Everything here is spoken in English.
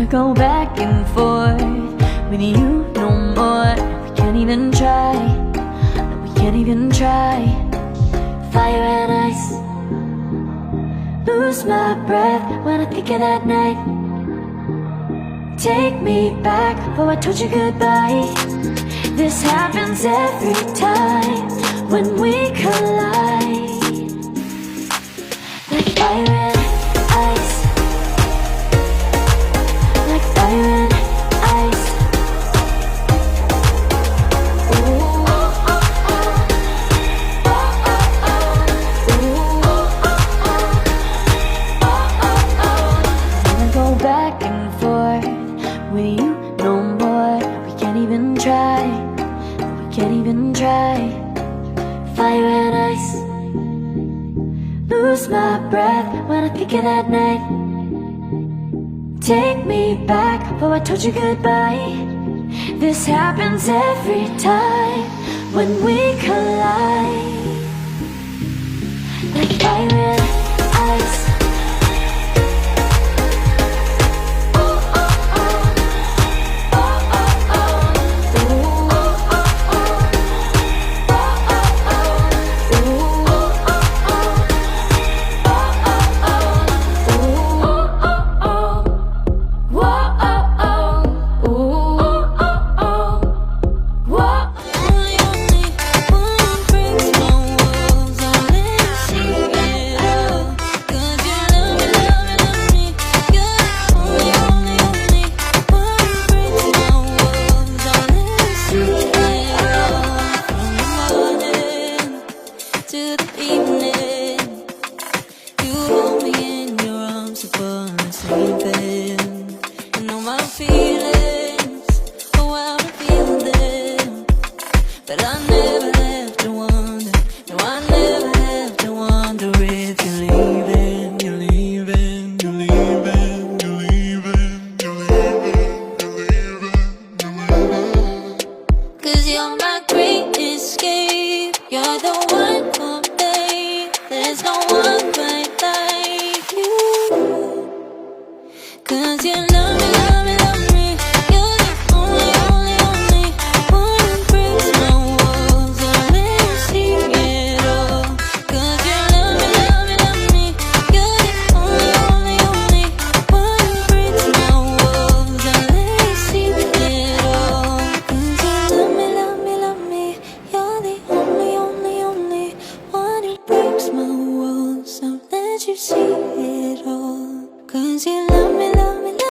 go back and forth with you no more. We can't even try, no, we can't even try. Fire and ice, lose my breath when I think of that night. Take me back before I told you goodbye. This happens every time when we collide. Like fire and ice, like fire and ice. Ooh, oh, oh, oh. Oh, oh, oh. Ooh, oh, oh, oh. Oh, oh, oh. Wanna go back and forth with you no more. We can't even try, we can't even try. Fire and ice, lose my breath when I think of that night. Take me back before I told you goodbye. This happens every time when we collide. Like fire and ice. But I never have to wonder, no, I never have to wonder if you're leaving, you're leaving, you're leaving, you're leaving, you're leaving, you're leaving, you're leaving. 'Cause you're my great escape, you're the one for me, there's no one quite like you. 'Cause you love me, love me, love me, you're the only, only, only one who breaks my walls, I'll let you see it all. 'Cause you love me, love me, love me, you're the only, only, only one who breaks my walls, I'll let you see it all. 'Cause you love me, love me, love me, you're the only, only, only one who breaks my walls, I'll let you see it all. 'Cause you love